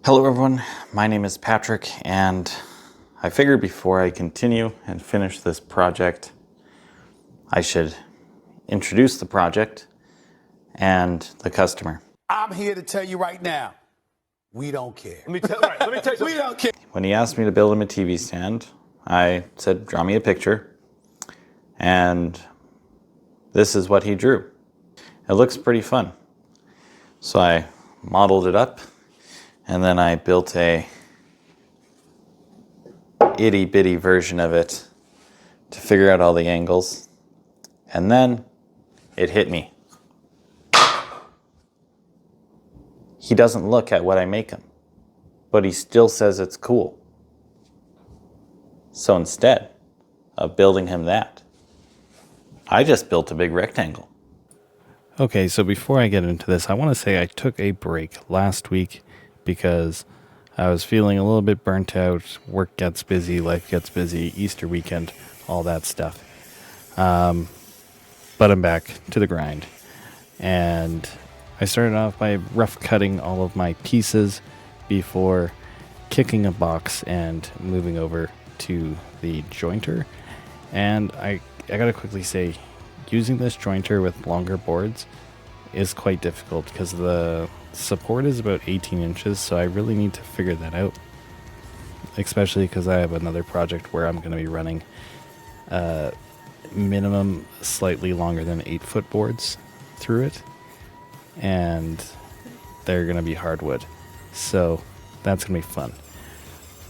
Hello everyone, my name is Patrick, and I figured before I continue and finish this project, I should introduce the project and the customer. I'm here to tell you right now, we don't care. Let me tell you something. We don't care. When he asked me to build him a TV stand, I said, draw me a picture, and this is what he drew. It looks pretty fun. So I modeled it up, and then I built a itty bitty version of it to figure out all the angles. And then it hit me. He doesn't look at what I make him, but he still says it's cool. So instead of building him that, I just built a big rectangle. Okay, so before I get into this, I want to say I took a break last week because I was feeling a little bit burnt out. Work gets busy, life gets busy, Easter weekend, all that stuff. But I'm back to the grind. And I started off by rough cutting all of my pieces before kicking a box and moving over to the jointer. And I gotta quickly say, using this jointer with longer boards is quite difficult because the support is about 18 inches, so I really need to figure that out, especially because I have another project where I'm going to be running minimum slightly longer than 8-foot boards through it, and they're going to be hardwood, so that's going to be fun.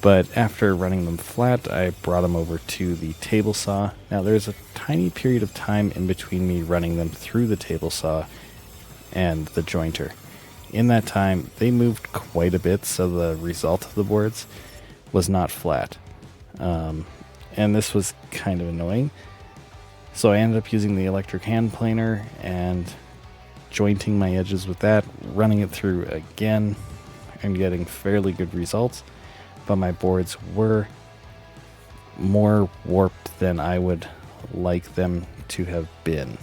But after running them flat, I brought them over to the table saw. Now there's a tiny period of time in between me running them through the table saw and the jointer. In that time, they moved quite a bit, so the result of the boards was not flat. And this was kind of annoying. So I ended up using the electric hand planer and jointing my edges with that, running it through again, and getting fairly good results. But my boards were more warped than I would like them to have been.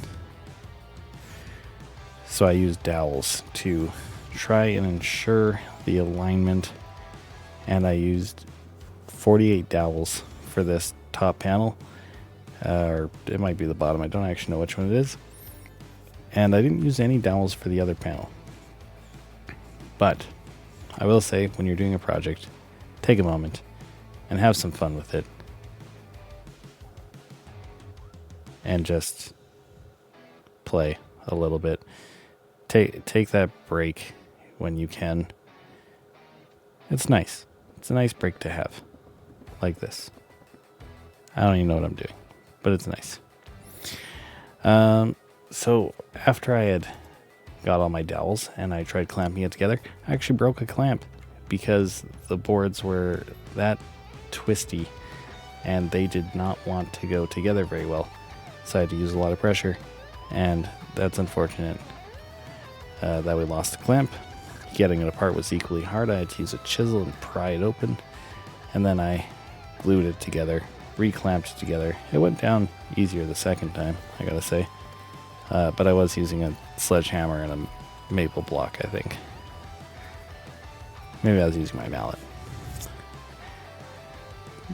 So I used dowels to try and ensure the alignment, and I used 48 dowels for this top panel, or it might be the bottom, I don't actually know which one it is, and I didn't use any dowels for the other panel. But I will say, when you're doing a project, take a moment and have some fun with it, and just play a little bit. Take that break when you can. It's nice. It's a nice break to have, like this. I don't even know what I'm doing, but it's nice. So after I had got all my dowels and I tried clamping it together, I actually broke a clamp because the boards were that twisty and they did not want to go together very well. So I had to use a lot of pressure, and that's unfortunate that we lost the clamp. Getting it apart was equally hard. I had to use a chisel and pry it open, and then I glued it together, reclamped it together. It went down easier the second time, I gotta say. But I was using a sledgehammer and a maple block, I think. Maybe I was using my mallet.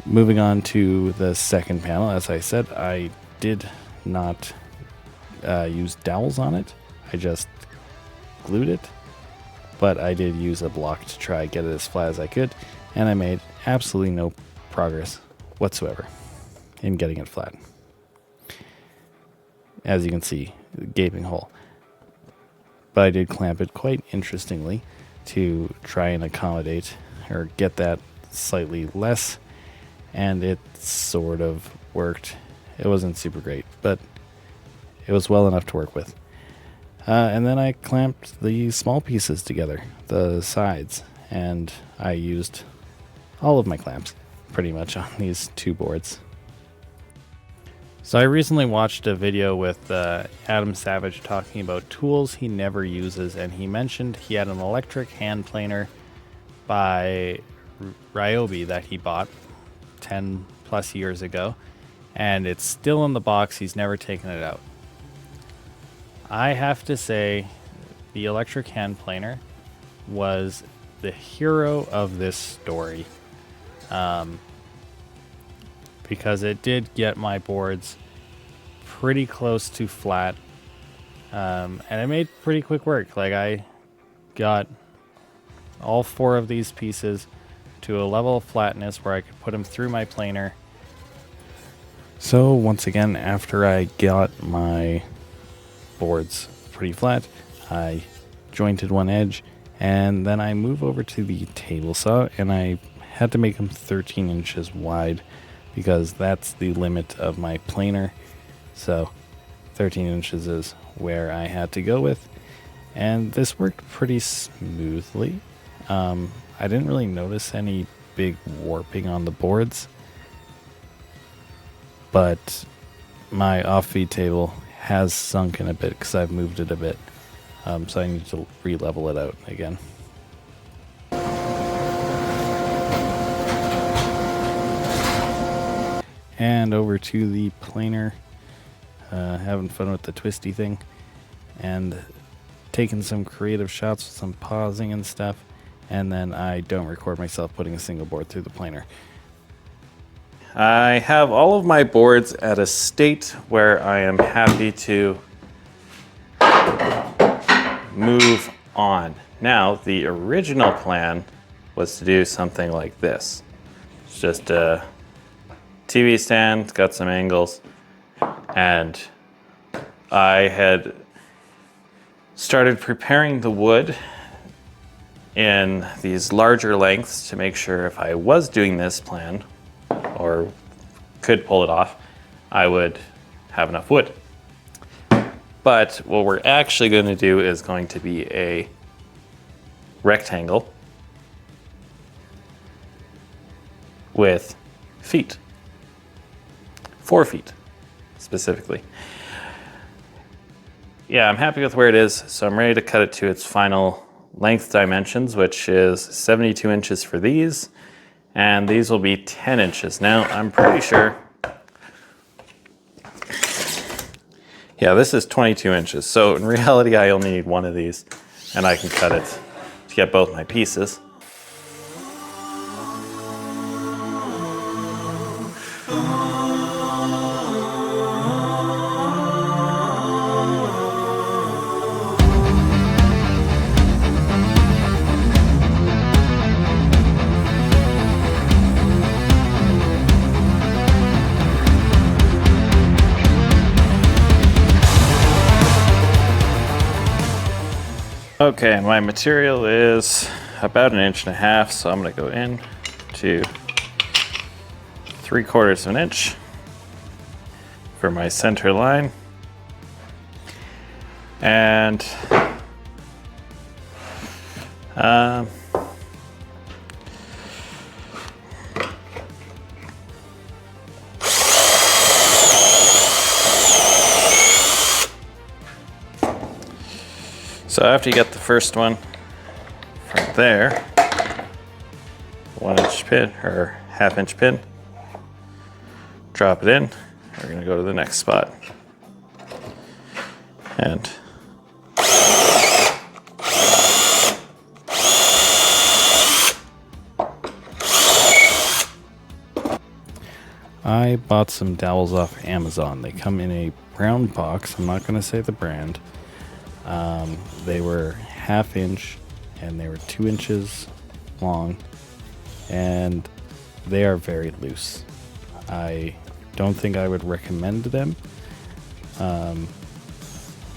Moving on to the second panel, as I said, I did not use dowels on it. I just glued it, but I did use a block to try get it as flat as I could, and I made absolutely no progress whatsoever in getting it flat. As you can see, gaping hole. But I did clamp it quite interestingly to try and accommodate or get that slightly less, and it sort of worked. It wasn't super great, but it was well enough to work with. And then I clamped the small pieces together, the sides, and I used all of my clamps pretty much on these two boards. So I recently watched a video with Adam Savage talking about tools he never uses, and he mentioned he had an electric hand planer by Ryobi that he bought 10 plus years ago, and it's still in the box. He's never taken it out. I have to say the electric hand planer was the hero of this story, because it did get my boards pretty close to flat, and I made pretty quick work. Like, I got all 4 of these pieces to a level of flatness where I could put them through my planer. So once again, after I got my boards pretty flat, I jointed one edge, and then I move over to the table saw, and I had to make them 13 inches wide because that's the limit of my planer. So 13 inches is where I had to go with, and this worked pretty smoothly. I didn't really notice any big warping on the boards, but my off-feed table has sunk in a bit because I've moved it a bit, so I need to re-level it out again. And over to the planer, having fun with the twisty thing, and taking some creative shots with some pausing and stuff, and then I don't record myself putting a single board through the planer. I have all of my boards at a state where I am happy to move on. Now, the original plan was to do something like this. It's just a TV stand, it's got some angles, and I had started preparing the wood in these larger lengths to make sure if I was doing this plan or could pull it off, I would have enough wood. But what we're actually going to do is going to be a rectangle with feet. 4 feet, specifically. Yeah, I'm happy with where it is, so I'm ready to cut it to its final length dimensions, which is 72 inches for these, and these will be 10 inches. Now, I'm pretty sure, yeah, this is 22 inches, so in reality, I only need one of these, and I can cut it to get both my pieces. Okay, my material is about 1.5 inches, so I'm going to go in to 3/4 of an inch for my center line. And so after you get the first one from there, 1-inch pin or 1/2-inch pin, drop it in. We're going to go to the next spot. And I bought some dowels off Amazon. They come in a brown box. I'm not going to say the brand. They were 1/2 inch and they were 2 inches long, and they are very loose. I don't think I would recommend them.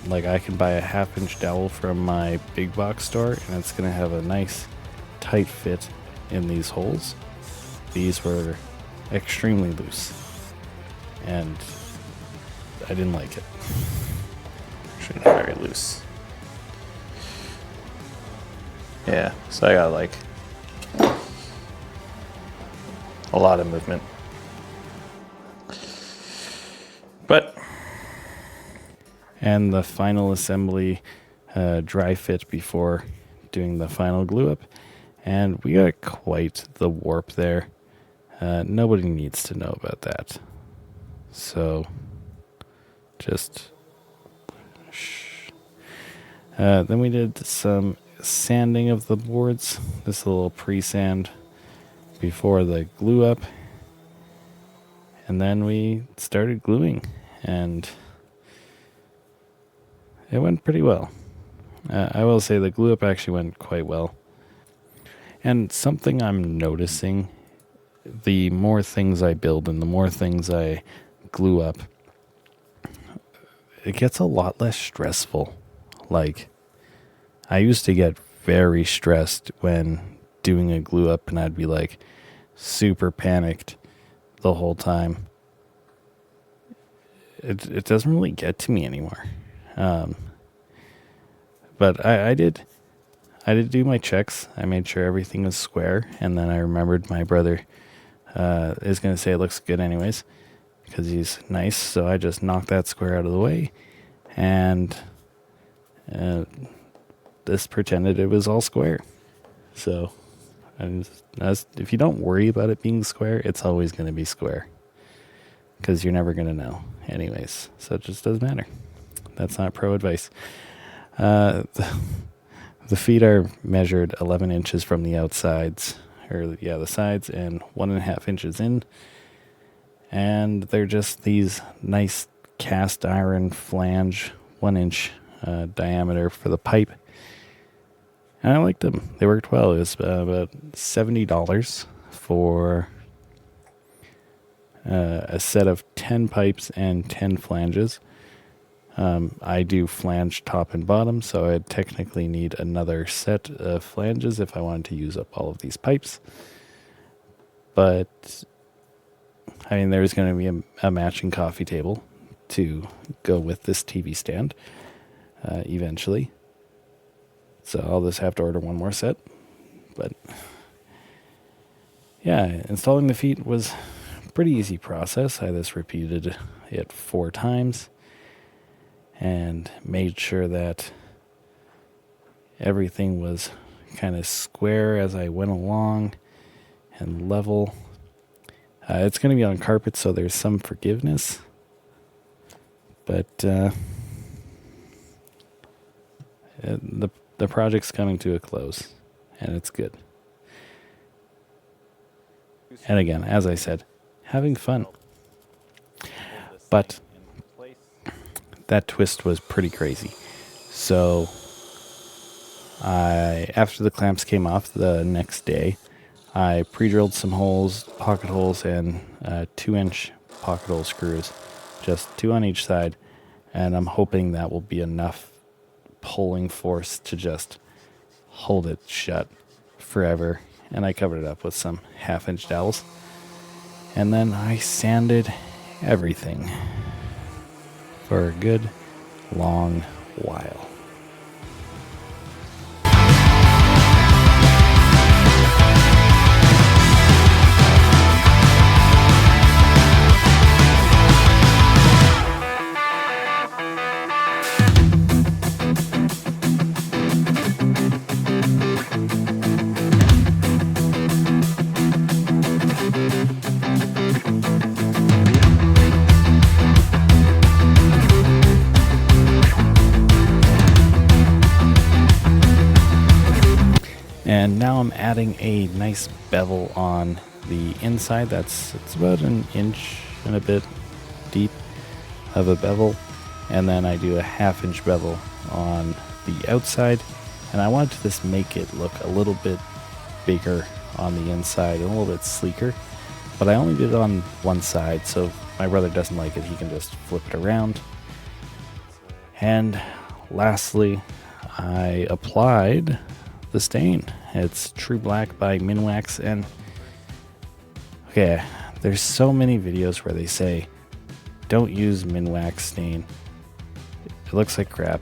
Like, I can buy a 1/2-inch dowel from my big box store, and it's going to have a nice tight fit in these holes. These were extremely loose, and I didn't like it. actually very loose. Yeah, so I got like a lot of movement. But And the final assembly, dry fit before doing the final glue up, and we got quite the warp there. Nobody needs to know about that. So just shh. Then we did some sanding of the boards. This is a little pre-sand before the glue up. And then we started gluing, and it went pretty well. I will say the glue up actually went quite well. And something I'm noticing, the more things I build and the more things I glue up, it gets a lot less stressful. Like, I used to get very stressed when doing a glue up, and I'd be like super panicked the whole time. It doesn't really get to me anymore. But I did do my checks. I made sure everything was square, and then I remembered my brother is going to say it looks good anyways because he's nice, so I just knocked that square out of the way, and this pretended it was all square. So if you don't worry about it being square, it's always going to be square because you're never going to know anyways, so it just doesn't matter. That's not pro advice. The feet are measured 11 inches from the outsides, the sides, and 1.5 inches in. And they're just these nice cast iron flange, 1 inch diameter for the pipe. And I liked them. They worked well. It was about $70 for a set of 10 pipes and 10 flanges. I do flange top and bottom, so I'd technically need another set of flanges if I wanted to use up all of these pipes. But, I mean, there's going to be a matching coffee table to go with this TV stand eventually. So I'll just have to order one more set. But, yeah, installing the feet was a pretty easy process. I just repeated it 4 times. And made sure that everything was kind of square as I went along and level. It's going to be on carpet, so there's some forgiveness. But the project's coming to a close, and it's good. And again, as I said, having fun. But that twist was pretty crazy. So after the clamps came off the next day, I pre-drilled some holes, pocket holes, and 2-inch pocket hole screws, just 2 on each side, and I'm hoping that will be enough pulling force to just hold it shut forever. And I covered it up with some 1/2-inch dowels, and then I sanded everything for a good long while. And now I'm adding a nice bevel on the inside. It's about 1 inch and a bit deep of a bevel. And then I do a 1/2-inch bevel on the outside. And I wanted to just make it look a little bit bigger on the inside, and a little bit sleeker. But I only did it on one side, so if my brother doesn't like it, he can just flip it around. And lastly, I applied the stain. It's True Black by Minwax, and okay, there's so many videos where they say don't use Minwax stain, it looks like crap.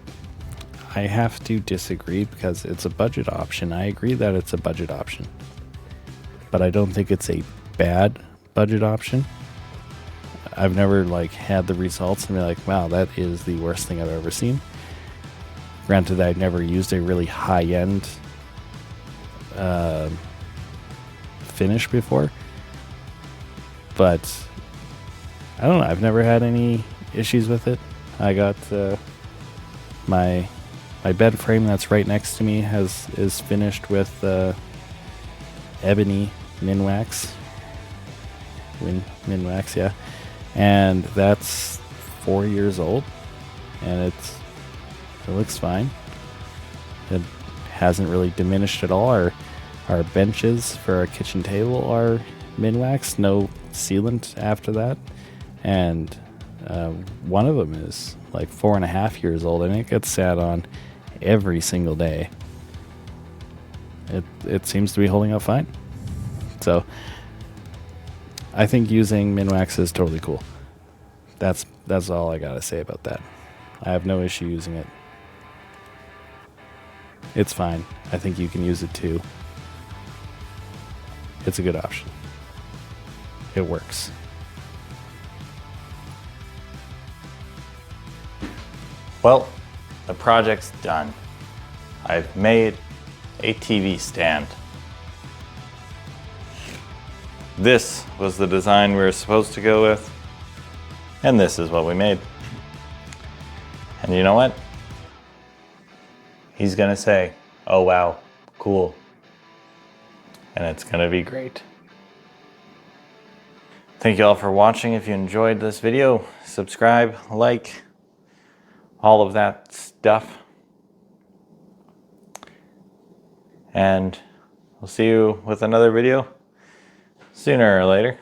I have to disagree because it's a budget option. I agree that it's a budget option, but I don't think it's a bad budget option. I've never had the results and be like, wow, that is the worst thing I've ever seen. Granted, I've never used a really high-end finish before, but I don't know, I've never had any issues with it. I got my My bed frame that's right next to me is finished with ebony minwax. Minwax, yeah. And that's 4 years old, and it looks fine. It hasn't really diminished at all. Our benches for our kitchen table are minwax, no sealant after that, and one of them is like 4.5 years old, and it gets sat on every single day. It seems to be holding up fine. So I think using minwax is totally cool. That's all I gotta say about that. I have no issue using it. It's fine. I think you can use it too. It's a good option. It works. Well, the project's done. I've made a TV stand. This was the design we were supposed to go with, and this is what we made. And you know what? He's gonna say, "Oh wow, cool." And it's gonna be great. Thank you all for watching. If you enjoyed this video, subscribe, like, all of that stuff. And we'll see you with another video sooner or later.